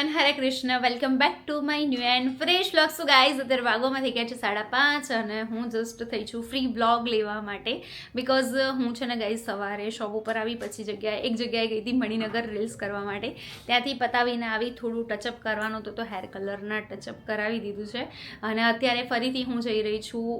Everyone, Hare Krishna. Welcome back to my new and fresh vlog. So guys, અત્યારે વાગોમાં થઈ ગયા છે 5:30 અને હું જસ્ટ થઈ છું ફ્રી બ્લોગ લેવા માટે. બિકોઝ હું છે ને ગાઈઝ સવારે શોપ ઉપર આવી, પછી એક જગ્યાએ ગઈ હતી મણિનગર રીલ્સ કરવા માટે. ત્યાંથી પતાવીને આવી, થોડું ટચઅપ કરવાનું હતું તો હેર કલરના ટચઅપ કરાવી દીધું છે. અને અત્યારે ફરીથી હું જઈ રહી છું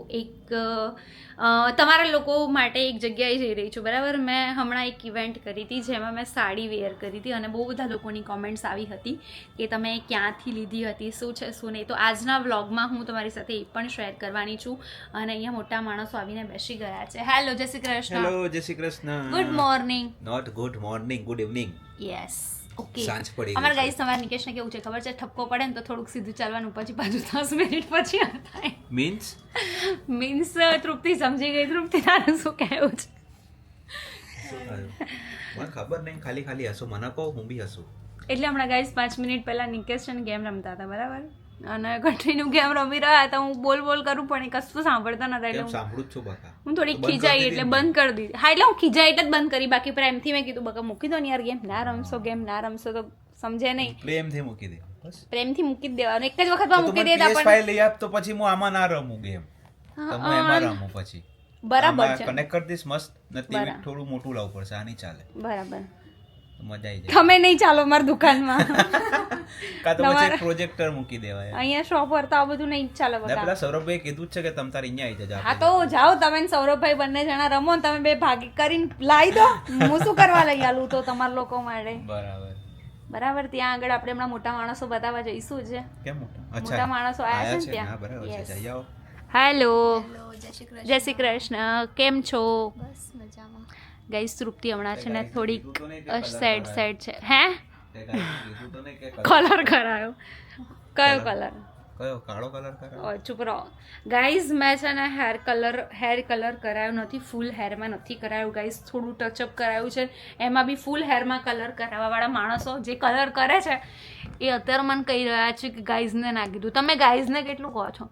તમારા લોકો માટે એક જગ્યાએ જઈ રહી છું. બરાબર, મેં હમણાં એક ઇવેન્ટ કરી હતી જેમાં મેં સાડી વેર કરી હતી અને બહુ બધા લોકોની કોમેન્ટ્સ આવી હતી કે તમે ક્યાંથી લીધી હતી, શું છે શું નહીં. તો આજના વ્લોગમાં હું તમારી સાથે એ પણ શેર કરવાની છું. અને અહીંયા મોટા માણસો આવીને બેસી ગયા છે. હેલો, જય શ્રી કૃષ્ણ. હેલો, જય Shri Krishna. Good morning. Not good morning, good evening. Yes, okay. સાંજ પડી અમારા ગાઈસ તમારા નિકેશને કેવું છે ખબર છે, ઠપકો પડે ને તો થોડુંક સીધું ચાલવાનું, પછી પાછું 10 મિનિટ પછી થાય. મીન્સ તૃપ્તિ સમજી ગઈ. તૃપ્તિ તારે શું કહેવું છે? મને ખબર નહીં, ખાલી હસું. મને કહો, હું બી હસું. એટલે હમણાં ગાઈસ 5 મિનિટ પહેલા નિકેશ છે ને ગેમ રમતા હતા, બરાબર, અને કન્ટિન્યુ ગેમ રમી રહ્યા હતા. હું બોલ કરું પણ એ કશું સાંભળતા નતા, એટલે સાંભળું જ છું બકા. હું થોડી ખીજાઈ એટલે બંધ કરી દીધી. હા, એટલે હું ખીજાઈ એટલે જ બંધ કરી. બાકી પ્રેમથી મેં કીધું બકા મૂકી દો ને યાર, ગેમ ના રમશો તો સમજે નહીં. પ્રેમથી મૂકી દે, બસ પ્રેમથી મૂકી જ દેવાનું. એક જ વખતમાં મૂકી દેતા પણ PS5 લઈ આપ તો પછી હું આમાં ના રમું ગેમ. તમે એમાં રમો પછી. બરાબર છે. કનેક્ટ કરી દઈશ મસ્ત. નથી થોડું મોટું લાવવું પડશે, આ નહીં ચાલે. બરાબર, મજા આવી જાય. તમે નહીં ચાલો મારી દુકાનમાં. કા તો પછી પ્રોજેક્ટર મૂકી દેવાય. અહીંયા શોપ પર તો આ બધું નહીં ચાલે. પેલા સૌરભભાઈ કીધું જ છે કે તમ તાર અહીંયા આવી જજો. હા તો જાઓ તમે ને સૌરભભાઈ બંને જણા રમો ને તમે બે ભાગી કરીને લાવી દો. હું શું કરવા લઈ આલું તો તમારા લોકો માટે. બરાબર, ત્યાં આગળ આપણે હમણાં મોટા માણસો બતાવવા જઈશું છે. કેમ મોટા માણસો આયા છે ને ત્યાં. બરાબર છે, જઈ આવો. હેલો, જય શ્રી કૃષ્ણ. કેમ છો? બસ મજામાં. ગાઈસ, તૃપ્તિ હમણાં છે ને થોડીક સેડ છે. હે કલર કરાયો? કયો કલર? કાળો કલર કરાયો? ચૂપ રહો ગાઈઝ. મેં છે ને હેર કલર કરાયો નથી, ફૂલ હેરમાં નથી કરાયું ગાઈઝ. થોડું ટચઅપ કરાયું છે. એમાં બી ફૂલ હેરમાં કલર કરાવવાવાળા માણસો જે કલર કરે છે એ અત્યારે મને કહી રહ્યા છે કે ગાઈઝને ના કીધું. તમે ગાઈઝને કેટલું કહો છો?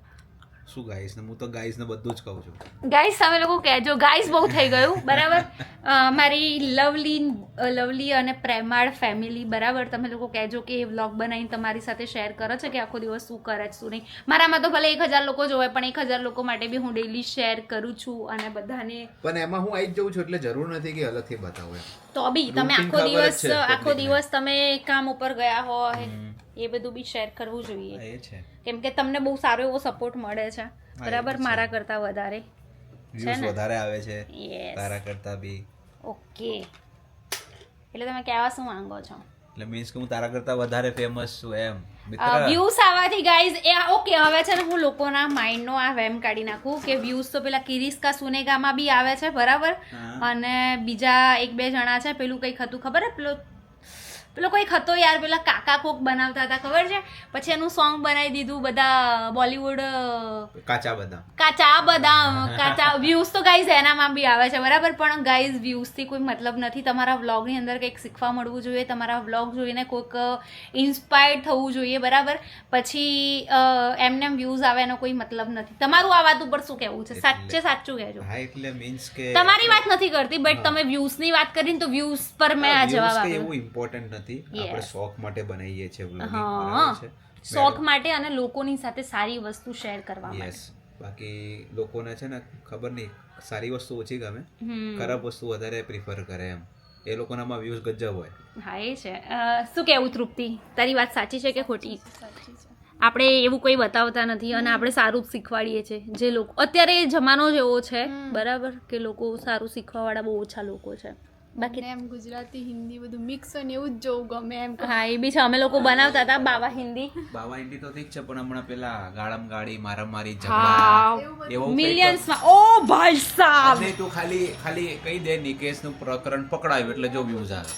શું ગાઈસ ને? હું તો ગાઈસ ને બધું જ કહું છું. ગાઈસ તમે લોકો કહેજો. ગાઈસ બહુ થઈ ગયું, બરાબર. મારી લવલી અને પ્રેમાળ ફેમિલી, બરાબર, તમે લોકો કહેજો કે એ વ્લોગ બનાવીને તમારી સાથે શેર કરે છે કે આખો દિવસ શું કરે છે શું નહીં. મારામાં તો ભલે 1000 લોકો જોવે, પણ 1000 લોકો માટે બી હું ડેલી શેર કરું છું અને બધાને. પણ એમાં હું આવી જ જઉં છું એટલે જરૂર નથી કે અલગથી બતાવું. તો બી તમે આખો દિવસ તમે કામ ઉપર ગયા હોય એ બધું બી શેર કરવું જોઈએ. કેમ કે તમને બહુ સારો એવો સપોર્ટ મળે છે, બરાબર, મારા કરતા વધારે. વ્યૂઝ વધારે આવે છે તારા કરતા બી. ઓકે, એટલે તમે કહેવા શું માંગો છો? એટલે મીન્સ કે હું તારા કરતા વધારે ફેમસ છું એમ. વ્યૂઝ આવવાથી ગાઈઝ એ ઓકે. હવે છે ને હું લોકોના માઇન્ડનો આ વેમ કાઢી નાખું કે વ્યૂઝ તો પેલા કિરિસ્કા સુનેગામાં બી આવે છે, બરાબર, અને બીજા 1-2 જણા છે. પેલું કંઈક હતું ખબર હે, પેલો કોઈક હતો યાર, પેલા કાકા કોક બનાવતા હતા, ખબર છે? પછી એનું સોંગ બનાવી દીધું બધા બોલિવૂડ. કાચા બદામ. વ્યૂઝ તો ગાઈઝ એનામાં બી આવે છે, બરાબર, પણ ગાઈઝ વ્યૂઝથી કોઈ મતલબ નથી. તમારા વ્લોગની અંદર કંઈક શીખવા મળવું જોઈએ. તમારા વ્લોગ જોઈને કોઈક ઇન્સ્પાયર્ડ થવું જોઈએ, બરાબર. પછી એમને વ્યૂઝ આવે એનો કોઈ મતલબ નથી. તમારું આ વાત ઉપર શું કહેવું છે? સાચું કહેજો. એટલે મીન્સ કે તમારી વાત નથી કરતી, બટ તમે વ્યૂઝની વાત કરીને તો વ્યૂઝ પર મેં આ જવાબ આપ્યો. એવું ઇમ્પોર્ટન્ટ નથી. આપણે શોખ માટે બનાવીએ છીએ વ્લોગિંગ, બરાબર છે? શોખ માટે અને લોકોની સાથે સારી વસ્તુ શેર કરવા માટે. બાકી લોકોને છે ને ખબર નહીં, સારી વસ્તુ ઓછી ગમે, ખરાબ વસ્તુ વધારે પ્રિફર કરે એમ. એ લોકોનામાં વ્યૂઝ ગજબ હોય. હા, એ છે. શું કહેવું તૃપ્તિ, તારી વાત સાચી છે કે ખોટી? આપણે એવું કોઈ બતાવતા નથી અને આપણે સારું જ શીખવાડીએ છીએ. જે લોકો અત્યારે જમાનો જ એવો છે, બરાબર, કે લોકો સારું શીખવાવાળા બહુ ઓછા લોકો છે. બાકી એમ ગુજરાતી હિન્દી બધું મિક્સ હોય ને એવું જ જોવું ગમે એમ. હા, એ બી છે. અમે લોકો બનાવતા હતા બાવા હિન્દી તો ઠીક છે, પણ હમણાં પેલા ગાળમ ગાડી મારામારી ઝઘડા એવો મિલિયન્સમાં. ઓ ભાઈ સાહેબ, તું ખાલી કહી દે નિકેશ નું પ્રકરણ પકડાયું એટલે જો વ્યૂઝ આવે.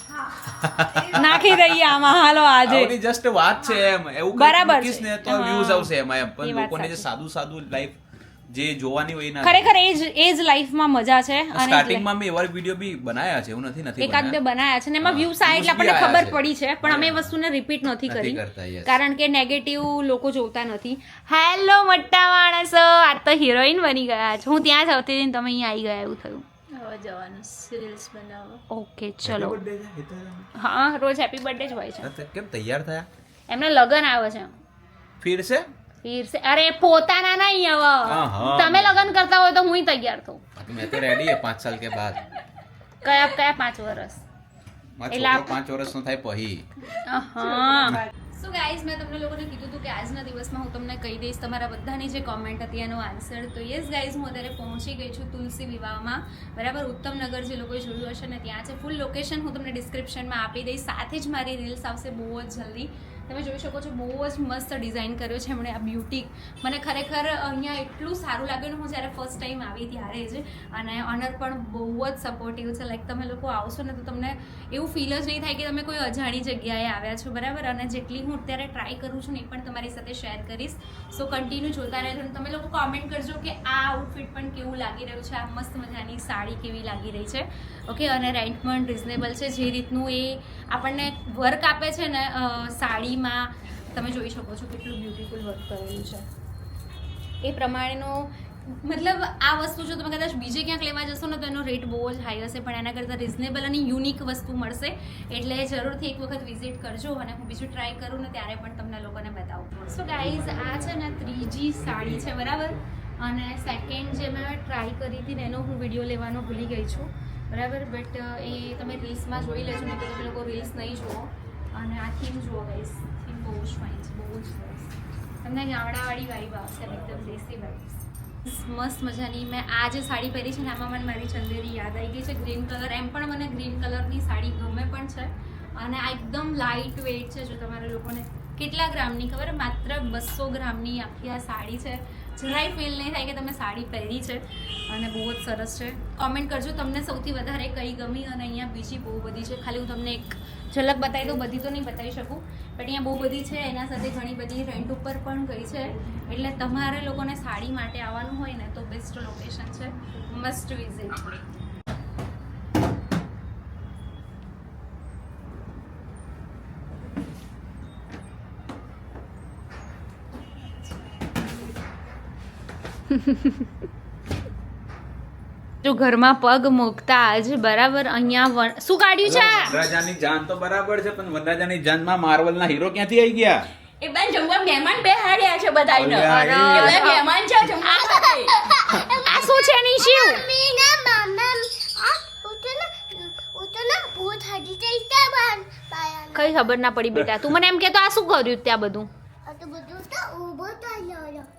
નાખી દઈએ આમાં. હાલો, આજે જસ્ટ વાત છે એમ. એવું બરાબર મૂકીશ ને તો વ્યૂઝ આવશે એમાં એમ. પણ લોકોને જે સાદું લાઈફ જે જોવાની હોય ના, ખરેખર એ જ લાઈફમાં મજા છે. અને સ્ટાર્ટિંગમાં મેં એવા વિડીયો બી બનાવ્યા છે, એવું નથી એકાદ બે બનાવ્યા છે ને એમાં વ્યૂઝ આવે એટલે આપણને ખબર પડી છે, પણ અમે એ વસ્તુને રિપીટ નથી કરી કારણ કે નેગેટિવ લોકો જોતા નથી. હેલો મોટા માણસો, આ તો હિરોઈન બની ગયા છે. હું ત્યાં જ આવતી હતી ને તમે અહીંયા આવી ગયા, એવું થયું. હવે જવાનું રીલ્સ બનાવવા. ઓકે, ચલો. હા, રોજ હેપી બર્થડે જ હોય છે. કેમ તૈયાર થયા? એમને લગન આવે છે ફિર સે અરે પોતાના નહીં હવે હા. તમે લગન કરતા હોય તો હું તૈયાર થઉં मैं तो रेडी है 5 साल के बाद કયા 5 વર્ષ મારો એટલે છોકરો 5 વર્ષનો થાય પછી હા સો ગાઈઝ મેં તમને લોકોને કીધું હતું કે આજના દિવસમાં હું તમને કહી દઈશ તમારા બધાની જે કોમેન્ટ હતી એનો આન્સર તો યસ ગાઈઝ હું અત્યારે પહોંચી ગઈ છું તુલસી વિવાહમાં બરાબર ઉત્તમનગર જે લોકોએ જોયું હશે ને ત્યાં છે ફૂલ લોકેશન હું તમને ડિસ્ક્રિપ્શનમાં આપી દઈશ સાથે જ મારી રીલ્સ આવશે બહુ જ જલ્દી તમે જોઈ શકો છો બહુ જ મસ્ત ડિઝાઇન કર્યો છે એમણે આ બ્યુટી મને ખરેખર અહીંયા એટલું સારું લાગ્યું ને હું જ્યારે ફર્સ્ટ ટાઈમ આવી ત્યારે જ અને ઓનર પણ બહુ જ સપોર્ટિવ છે લાઈક તમે લોકો આવશો ને તો તમને એવું ફીલ જ નહીં થાય કે તમે કોઈ અજાણી જગ્યાએ આવ્યા છો બરાબર અને જેટલી હું અત્યારે ટ્રાય કરું છું ને એ પણ તમારી સાથે શેર કરીશ સો કન્ટિન્યુ જોતા રહેજો અને તમે લોકો કોમેન્ટ કરજો કે આ આઉટફિટ પણ કેવું લાગી રહ્યું છે આ મસ્ત મજાની સાડી કેવી લાગી રહી છે ઓકે અને રેન્ટ પણ રિઝનેબલ છે જે રીતનું એ આપણને વર્ક આપે છે ને સાડીમાં તમે જોઈ શકો છો કેટલું બ્યુટીફુલ વર્ક કરેલું છે એ પ્રમાણેનો મતલબ આ વસ્તુ જો તમે કદાચ બીજે ક્યાંક લેવા જશો ને તો એનો રેટ બહુ જ હાઈ હશે પણ એના કરતાં રિઝનેબલ અને યુનિક વસ્તુ મળશે એટલે જરૂરથી એક વખત વિઝિટ કરજો અને હું બીજું ટ્રાય કરું ને ત્યારે પણ તમને લોકોને બતાવું સો ગાઈઝ આ છે ને ત્રીજી સાડી છે બરાબર અને સેકન્ડ જે મેં ટ્રાય કરી હતી ને એનો હું વિડીયો લેવાનો ભૂલી ગઈ છું બરાબર બટ એ તમે રીલ્સમાં જોઈ લેજો ને તો તમે લોકો રીલ્સ નહીં જુઓ અને આ થીમ જુઓ ગાઈઝ થીમ બહુ જ ફાઇન છે બહુ જ સરસ તમને ગામડાવાળી વાઈબ આવશે એકદમ દેશી વાઈબ્સ મસ્ત મજાની મેં આ જે સાડી પહેરી છે ને આમાં મને મારી ચંદેરી યાદ આવી ગઈ છે ગ્રીન કલર એમ પણ મને ગ્રીન કલરની સાડી ગમે પણ છે અને આ એકદમ લાઇટ વેઇટ છે જો તમારા લોકોને કેટલા ગ્રામની ખબર માત્ર 200 ગ્રામની આખી આ સાડી છે જરાય ફીલ નહીં થાય કે તમે સાડી પહેરી છે અને બહુ જ સરસ છે કોમેન્ટ કરજો તમને સૌથી વધારે કઈ ગમી અને અહીંયા બીજી બહુ બધી છે ખાલી હું તમને એક ઝલક બતાવી દઉં બધી તો નહીં બતાવી શકું બટ અહીંયા બહુ બધી છે એના સાથે ઘણી બધી રેન્ટ ઉપર પણ ગઈ છે એટલે તમારે લોકોને સાડી માટે આવવાનું હોય ને તો બેસ્ટ લોકેશન છે મસ્ટ વિઝિટ જો ઘરમાં પગ મૂકતા જ બરાબર અહીંયા શું કાઢ્યું છે વનરાજાની જાન તો બરાબર છે પણ વનરાજાની જાનમાં માર્વલના હીરો ક્યાંથી આવી ગયા એ બેન જમવા મહેમાન બેહાડ્યા છે બધાયને અરે, એટલે મહેમાન છે જમવા માટે આ શું છે નિશિવ કઈ ખબર ના પડી બેટા તું મને એમ કે તો આ શું કર્યું ત્યાં બધું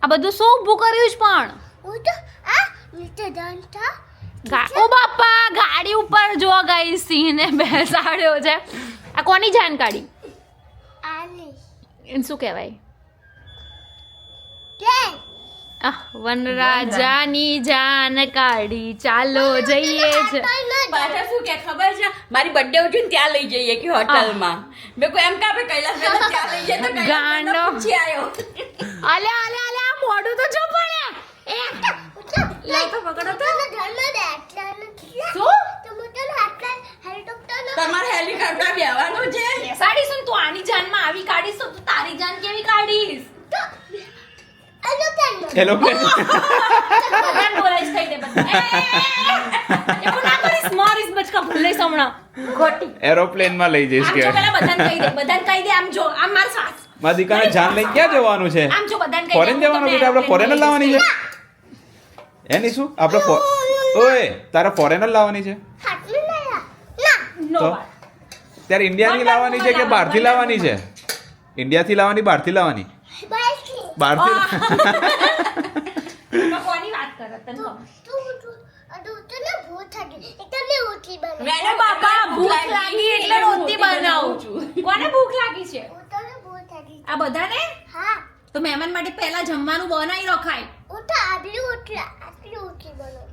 આ બધું શું ઊભું કર્યું છે પણ ઓ બાપા ગાડી ઉપર જો ગઈ સિંહને બેસાડ્યો છે આ કોની જાન કાઢી એને શું કહેવાય વનરાજાની જાન કાઢી ચાલો જઈએ છે પાછા શું કે ખબર છે મારી બર્થડે ઉઠીને ત્યાં લઈ જઈએ કે હોટલમાં મેં કોઈ એમ કાપે કૈલાસ વેલા ત્યાં લઈ જઈએ તો ગાંડો. કૈલાસ પૂછી આવ્યો અલે અલે અલે આ મોઢું તો જો પડે લે તો પકડો તો શું તમારે હેલિકોપ્ટર બેવાનું છે બેસાડીશ ને તું આની જાનમાં આવી કાઢીશ તો તું તારી જાન કેવી કાઢીશ એરોપ્લેન બધાને બોલાઈશ થઈ દે બધા એવું ના કરીશ મારીશ બચકા ભૂલાઈશ હમણાં ખોટી એરોપ્લેનમાં લઈ જઈશ આમ કે જો પેલા બધાને કહી દે બધાને કહી દે આમ જો આમ માર સાસ મારા દીકરાને જાન લઈને ક્યાં જવાનું છે આમ જો બધાને કહી દે ફોરેન જવાનું બેટા આપણે ફોરેનર લાવવાની છે એની શું આપણે ઓય તારે ફોરેનર લાવવાની છે નો તો? ત્યારે ઇન્ડિયાની લાવવાની છે કે બહારથી લાવવાની છે ઇન્ડિયાથી લાવવાની બહારથી લાવવાની બહારથી કોની વાત કરે તને ખબર? મેને બાપા ભૂખ લાગી એટલે રોટી બનાવું કોને ભૂખ લાગી છે આ બધાને તો મહેમાન માટે પહેલા જમવાનું બનાવી રખાય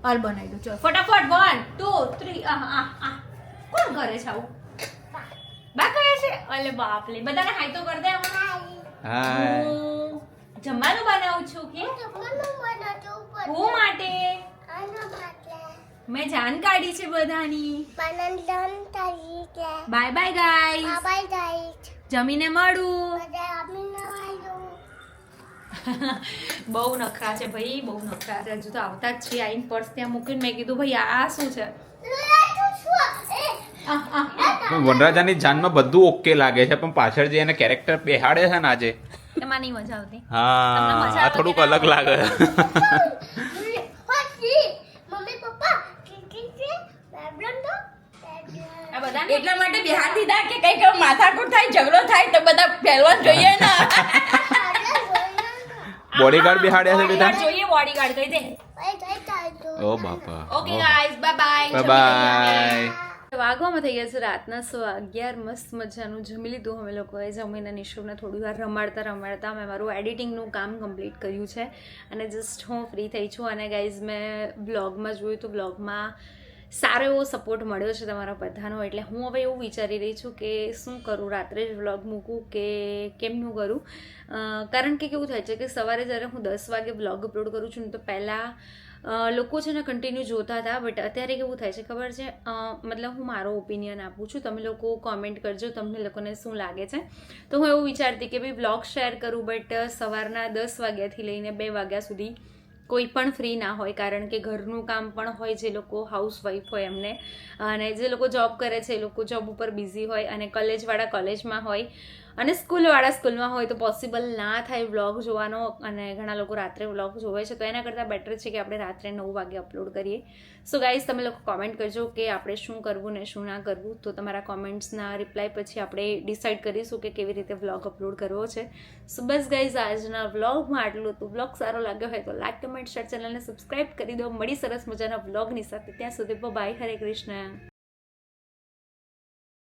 હાલ બનાવી દો ચલો ફટાફટ 1 2 3 કોણ કરે છે આવું બા કહે છે અલે બાપ લે બધાને હાય તો કર દે હાય હું જમવાનું બનાવું છું કે હું માટે મેં જાન કાઢી છે બધાની બાય બાય ગાઈસ જમીને મળું બહુ નખરા છે ભાઈ બહુ નખરા છે હજુ તો આવતા જ છીએ આઈને પર્સ ત્યાં મૂકીને મેં કીધું ભાઈ આ શું છે પણ વનરાજાની જાનમાં બધું ઓકે લાગે છે પણ પાછળ જે એને કેરેક્ટર બેહાડે છે ને આજે એમાં નહીં મજા આવતી. તમને હા મજા આ આવે થોડુંક કે ના અલગ લાગે આ બધાને એટલા માટે બિહાર દીધા કે કઈક માથાકૂટ થાય ઝઘડો થાય તો બધા પહેલવાન જોઈએ ને બોડીગાર્ડ બેહાડ્યા છે બેટા bodyguard જોઈએ, bodyguard કહી દે. ઓ બાપા ઓકે ગાઈઝ, બાય બાય વાગવામાં થઈ ગયા છે રાતના 11:30. મસ્ત મજાનું જમી લીધું અમે લોકોએ. જમીને નિશુને થોડી વાર રમાડતા મેં મારું એડિટિંગનું કામ કમ્પ્લીટ કર્યું છે અને જસ્ટ હું ફ્રી થઈ છું. અને ગાઈઝ મેં બ્લોગમાં જોયું તો બ્લોગમાં સારો એવો સપોર્ટ મળ્યો છે તમારા બધાનો. એટલે હું હવે એવું વિચારી રહી છું કે શું કરું, રાત્રે જ વ્લોગ મૂકું કે કેમનું કરું. કારણ કે કેવું થાય છે કે સવારે જ્યારે હું 10 વાગે વ્લોગ અપલોડ કરું છું ને તો પહેલાં લોકો છે ને કન્ટિન્યુ જોતા હતા, બટ અત્યારે કેવું થાય છે ખબર છે, મતલબ હું મારો ઓપિનિયન આપું છું, તમે લોકો કોમેન્ટ કરજો તમને લોકોને શું લાગે છે. તો હું એવું વિચારતી કે ભાઈ બ્લોગ શેર કરું, બટ સવારના 10 વાગ્યાથી લઈને 2 વાગ્યા સુધી કોઈ પણ ફ્રી ના હોય, કારણ કે ઘરનું કામ પણ હોય, જે લોકો હાઉસવાઈફ હોય એમને, અને જે લોકો જોબ કરે છે એ લોકો જોબ ઉપર બિઝી હોય, અને કોલેજવાળા કોલેજમાં હોય, અને સ્કૂલવાળા સ્કૂલમાં હોય, તો પોસિબલ ના થાય વ્લોગ જોવાનો. અને ઘણા લોકો રાત્રે વ્લોગ જોવે છે, તો એના કરતાં બેટર છે કે આપણે રાત્રે 9 વાગે અપલોડ કરીએ. સો ગાઈઝ, તમે લોકો કોમેન્ટ કરજો કે આપણે શું કરવું ને શું ના કરવું. તો તમારા કોમેન્ટ્સના રિપ્લાય પછી આપણે ડિસાઇડ કરીશું કે કેવી રીતે વ્લોગ અપલોડ કરવો છે. સો બસ ગાઈઝ, આજના વ્લોગમાં આટલું હતું. વ્લોગ સારો લાગ્યો હોય તો લાઈક, કમેન્ટ, શેર, ચેનલને સબસ્ક્રાઈબ કરી દો. મળી સરસ મજાના વ્લોગની સાથે. ત્યાં સુધી બાય, હરે કૃષ્ણ.